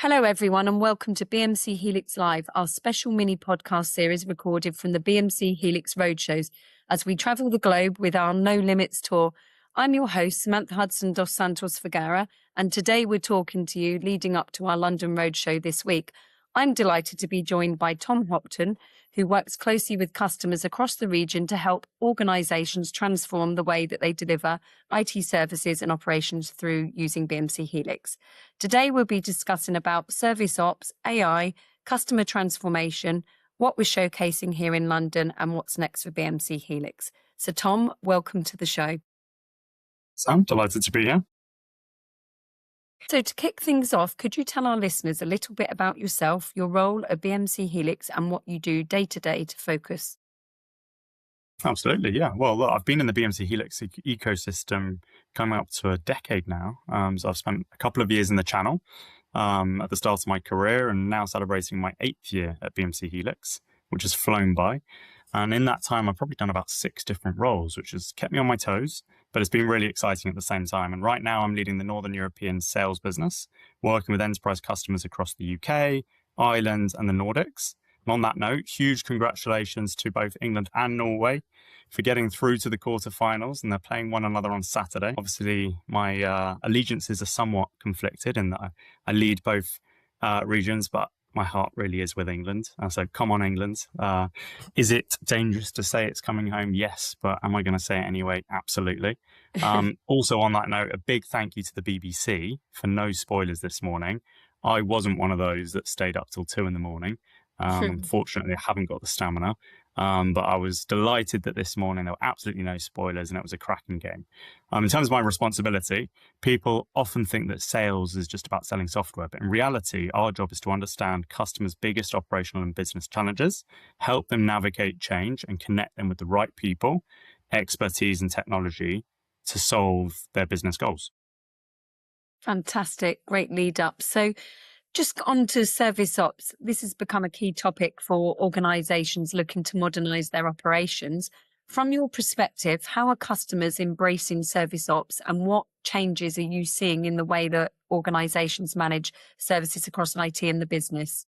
Hello, everyone, and welcome to BMC Helix Live, our special mini podcast series recorded from the BMC Helix Roadshows as we travel the globe with our No Limits tour. I'm your host, Samantha Hudson dos Santos Vergara, and today we're talking to you leading up to our London Roadshow this week. I'm delighted to be joined by Tom Hockton, who works closely with customers across the region to help organisations transform the way that they deliver IT services and operations through using BMC Helix. Today, we'll be discussing about service ops, AI, customer transformation, what we're showcasing here in London, and what's next for BMC Helix. So, Tom, welcome to the show. Sam, delighted to be here. So to kick things off, could you tell our listeners a little bit about yourself, your role at BMC Helix, and what you do day to day to focus? Absolutely, yeah. Well, look, I've been in the BMC Helix ecosystem coming up to a decade now. So I've spent a couple of years in the channel at the start of my career and now celebrating my 8th year at BMC Helix, which has flown by. And in that time, I've probably done about 6 different roles, which has kept me on my toes, but it's been really exciting at the same time. And right now I'm leading the Northern European sales business, working with enterprise customers across the UK, Ireland, and the Nordics. And on that note, huge congratulations to both England and Norway for getting through to the quarterfinals, and they're playing one another on Saturday. Obviously, my allegiances are somewhat conflicted in that I lead both regions, but my heart really is with England. So come on, England. Is it dangerous to say it's coming home? Yes. But am I going to say it anyway? Absolutely. Also on that note, a big thank you to the BBC for no spoilers this morning. I wasn't one of those that stayed up till 2 a.m. Unfortunately, I haven't got the stamina. But I was delighted that this morning there were absolutely no spoilers and it was a cracking game. In terms of my responsibility, people often think that sales is just about selling software, but in reality, our job is to understand customers' biggest operational and business challenges, help them navigate change and connect them with the right people, expertise and technology to solve their business goals. Fantastic. Great lead up. So just on to service ops. This has become a key topic for organisations looking to modernise their operations. From your perspective, how are customers embracing service ops and what changes are you seeing in the way that organisations manage services across IT and the business?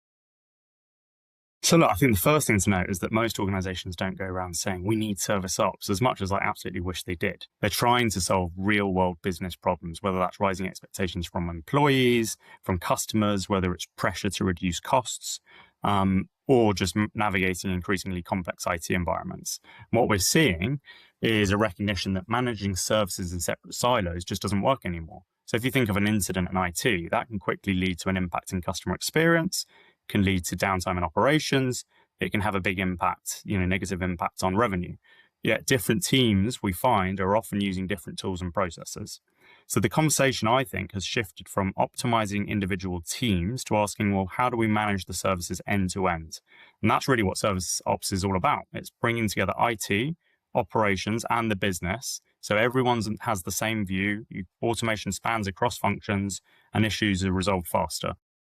So look, I think the first thing to note is that most organizations don't go around saying we need service ops as much as I absolutely wish they did. They're trying to solve real world business problems, whether that's rising expectations from employees, from customers, whether it's pressure to reduce costs, or just navigating increasingly complex IT environments. And what we're seeing is a recognition that managing services in separate silos just doesn't work anymore. So if you think of an incident in IT, that can quickly lead to an impact in customer experience, can lead to downtime in operations. It can have a big impact, negative impact on revenue. Yet different teams we find are often using different tools and processes. So the conversation, I think, has shifted from optimizing individual teams to asking, well, how do we manage the services end to end? And that's really what service ops is all about. It's bringing together IT, operations, and the business. So everyone has the same view. Automation spans across functions and issues are resolved faster.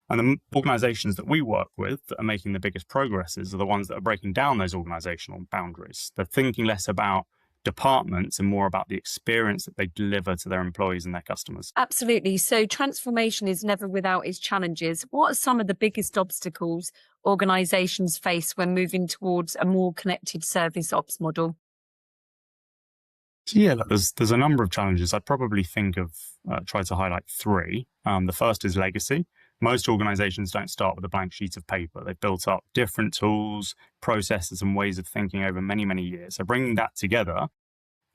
And the organizations that we work with that are making the biggest progresses are the ones that are breaking down those organizational boundaries. They're thinking less about departments and more about the experience that they deliver to their employees and their customers. Absolutely. So transformation is never without its challenges. What are some of the biggest obstacles organizations face when moving towards a more connected service ops model? So yeah, there's a number of challenges. I'd probably try to highlight 3. The first is legacy. Most organizations don't start with a blank sheet of paper. They've built up different tools, processes, and ways of thinking over many, many years. So bringing that together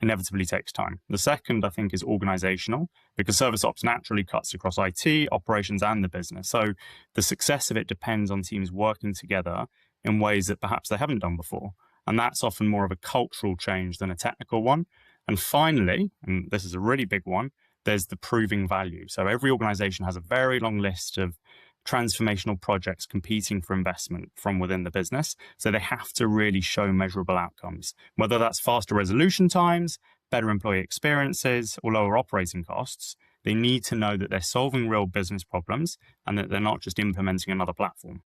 inevitably takes time. The second, I think, is organizational, because service ops naturally cuts across IT, operations, and the business. So the success of it depends on teams working together in ways that perhaps they haven't done before. And that's often more of a cultural change than a technical one. And finally, and this is a really big one, there's the proving value. So every organization has a very long list of transformational projects competing for investment from within the business. So they have to really show measurable outcomes, whether that's faster resolution times, better employee experiences, or lower operating costs. They need to know that they're solving real business problems and that they're not just implementing another platform.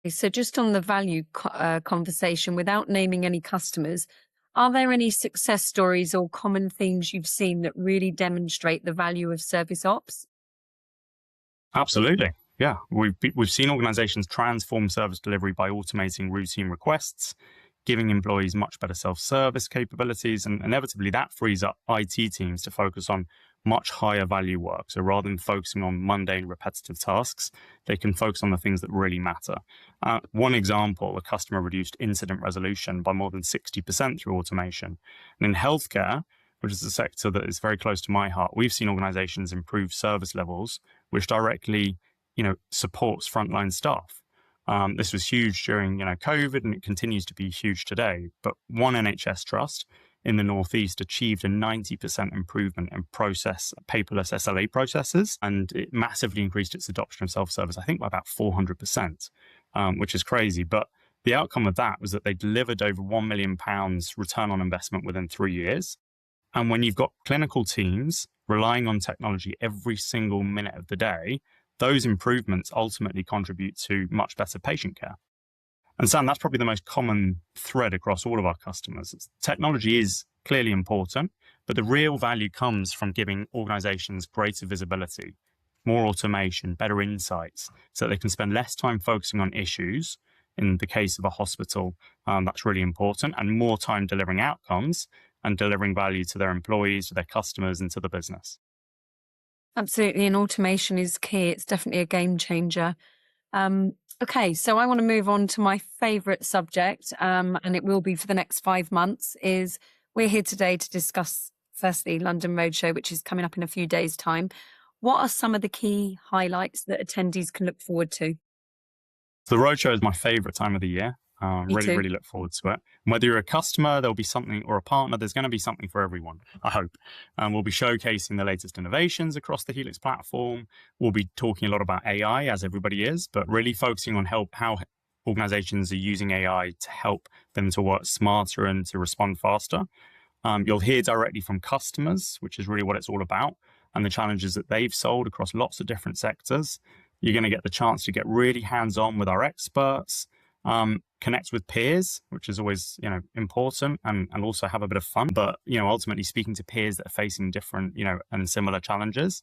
So just on the value conversation, without naming any customers, are there any success stories or common themes you've seen that really demonstrate the value of service ops? Absolutely. Yeah. We've seen organizations transform service delivery by automating routine requests, giving employees much better self-service capabilities, and inevitably that frees up IT teams to focus on much higher value work. So rather than focusing on mundane, repetitive tasks, they can focus on the things that really matter. One example, a customer reduced incident resolution by more than 60% through automation. And in healthcare, which is a sector that is very close to my heart, we've seen organizations improve service levels, which directly, supports frontline staff. This was huge during, COVID, and it continues to be huge today. But one NHS trust in the Northeast achieved a 90% improvement in paperless SLA processes, and it massively increased its adoption of self-service, I think by about 400%, which is crazy. But the outcome of that was that they delivered over £1 million return on investment within 3 years. And when you've got clinical teams relying on technology every single minute of the day, those improvements ultimately contribute to much better patient care. And Sam, that's probably the most common thread across all of our customers. Technology is clearly important, but the real value comes from giving organizations greater visibility, more automation, better insights, so that they can spend less time focusing on issues. In the case of a hospital, that's really important, and more time delivering outcomes and delivering value to their employees, to their customers, and to the business. Absolutely. And automation is key. It's definitely a game changer. Okay, so I want to move on to my favorite subject, and it will be for the next 5 months, is we're here today to discuss, firstly, London Roadshow, which is coming up in a few days' time. What are some of the key highlights that attendees can look forward to? The Roadshow is my favorite time of the year. Me too. Really look forward to it. And whether you're a customer, there'll be something, or a partner, there's going to be something for everyone, I hope. We'll be showcasing the latest innovations across the Helix platform. We'll be talking a lot about AI, as everybody is, but really focusing on how organizations are using AI to help them to work smarter and to respond faster. You'll hear directly from customers, which is really what it's all about, and the challenges that they've solved across lots of different sectors. You're going to get the chance to get really hands-on with our experts, connect with peers, which is always, important, and also have a bit of fun, but, ultimately speaking to peers that are facing different, and similar challenges.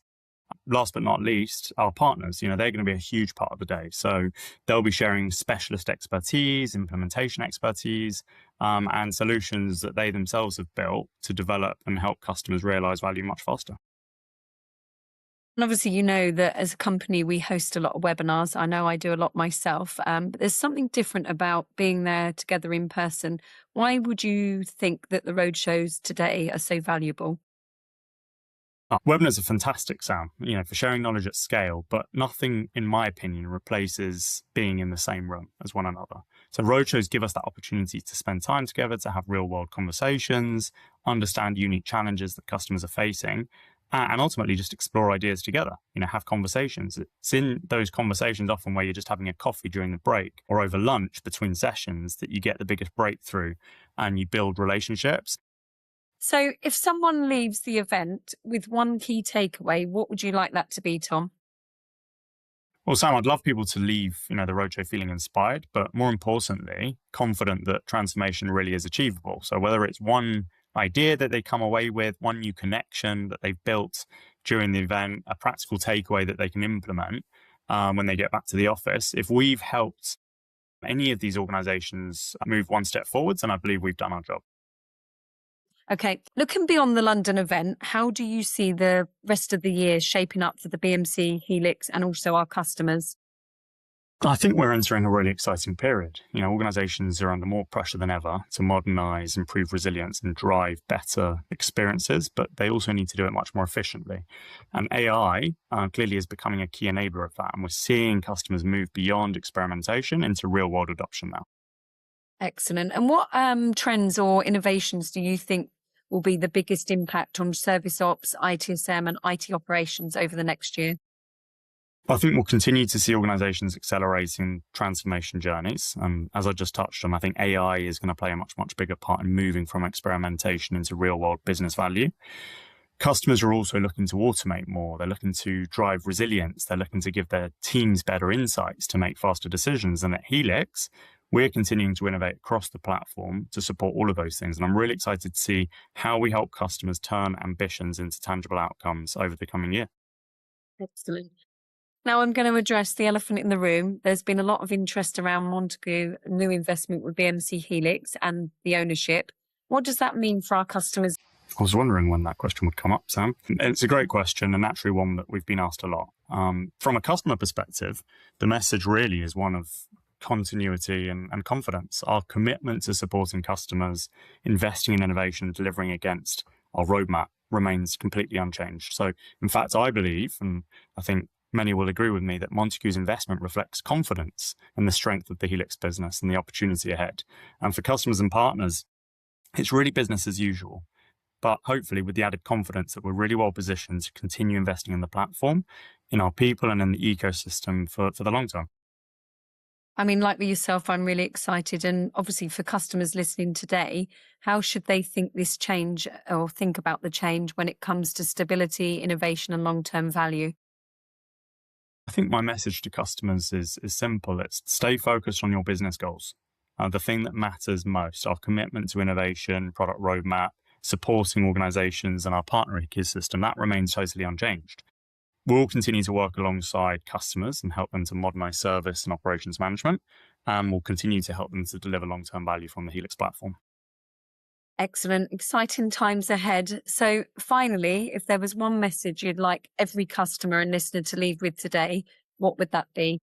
Last but not least, our partners, they're going to be a huge part of the day. So they'll be sharing specialist expertise, implementation expertise, and solutions that they themselves have built to develop and help customers realize value much faster. And obviously, you know that as a company, we host a lot of webinars. I know I do a lot myself, but there's something different about being there together in person. Why would you think that the roadshows today are so valuable? Webinars are fantastic, Sam, for sharing knowledge at scale, but nothing, in my opinion, replaces being in the same room as one another. So roadshows give us that opportunity to spend time together, to have real-world conversations, understand unique challenges that customers are facing, and ultimately just explore ideas together, have conversations. It's in those conversations often where you're just having a coffee during the break or over lunch between sessions that you get the biggest breakthrough and you build relationships. So, if someone leaves the event with one key takeaway, what would you like that to be, Tom? Well, Sam, I'd love people to leave, the roadshow feeling inspired, but more importantly, confident that transformation really is achievable. So whether it's one idea that they come away with, one new connection that they've built during the event, a practical takeaway that they can implement when they get back to the office, if we've helped any of these organizations move one step forwards, then I believe we've done our job. Okay, looking beyond the London event, how do you see the rest of the year shaping up for the BMC, Helix, and also our customers? I think we're entering a really exciting period. Organizations are under more pressure than ever to modernize, improve resilience, and drive better experiences, but they also need to do it much more efficiently. And AI clearly is becoming a key enabler of that. And we're seeing customers move beyond experimentation into real-world adoption now. Excellent. And what trends or innovations do you think will be the biggest impact on service ops, ITSM, and IT operations over the next year? I think we'll continue to see organizations accelerating transformation journeys. As I just touched on, I think AI is going to play a much, much bigger part in moving from experimentation into real-world business value. Customers are also looking to automate more. They're looking to drive resilience. They're looking to give their teams better insights to make faster decisions. And at Helix, we're continuing to innovate across the platform to support all of those things. And I'm really excited to see how we help customers turn ambitions into tangible outcomes over the coming year. Excellent. Now I'm going to address the elephant in the room. There's been a lot of interest around Montagu, new investment with BMC Helix and the ownership. What does that mean for our customers? I was wondering when that question would come up, Sam. It's a great question and naturally one that we've been asked a lot. From a customer perspective, the message really is one of continuity and confidence. Our commitment to supporting customers, investing in innovation, delivering against our roadmap remains completely unchanged. So, in fact, I believe, and I think many will agree with me, that Montagu's investment reflects confidence in the strength of the Helix business and the opportunity ahead. And for customers and partners, it's really business as usual. But hopefully with the added confidence that we're really well positioned to continue investing in the platform, in our people and in the ecosystem for the long term. I mean, like with yourself, I'm really excited. And obviously for customers listening today, how should they think this change or think about the change when it comes to stability, innovation and long-term value? I think my message to customers is simple. It's stay focused on your business goals. The thing that matters most, our commitment to innovation, product roadmap, supporting organizations and our partner ecosystem, that remains totally unchanged. We'll continue to work alongside customers and help them to modernize service and operations management, and we'll continue to help them to deliver long-term value from the Helix platform. Excellent. Exciting times ahead. So finally, if there was one message you'd like every customer and listener to leave with today, what would that be?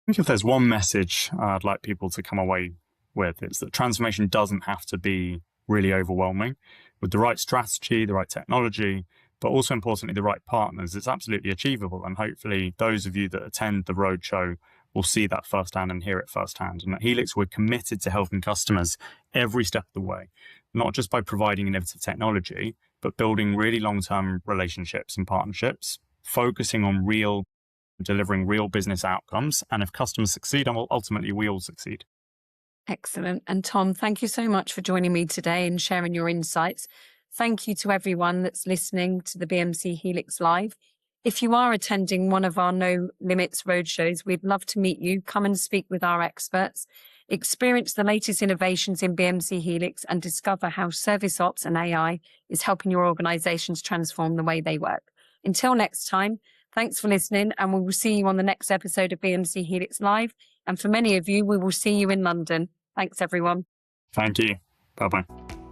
I think if there's one message I'd like people to come away with, it's that transformation doesn't have to be really overwhelming. With the right strategy, the right technology, but also importantly, the right partners, it's absolutely achievable. And hopefully those of you that attend the Roadshow will see that firsthand and hear it firsthand. And at Helix, we're committed to helping customers every step of the way, not just by providing innovative technology, but building really long-term relationships and partnerships, focusing on delivering real business outcomes. And if customers succeed, ultimately we all succeed. Excellent. And Tom, thank you so much for joining me today and sharing your insights. Thank you to everyone that's listening to the BMC Helix Live. If you are attending one of our No Limits roadshows, we'd love to meet you. Come and speak with our experts, experience the latest innovations in BMC Helix and discover how service ops and AI is helping your organizations transform the way they work. Until next time, thanks for listening and we will see you on the next episode of BMC Helix Live. And for many of you, we will see you in London. Thanks, everyone. Thank you. Bye-bye.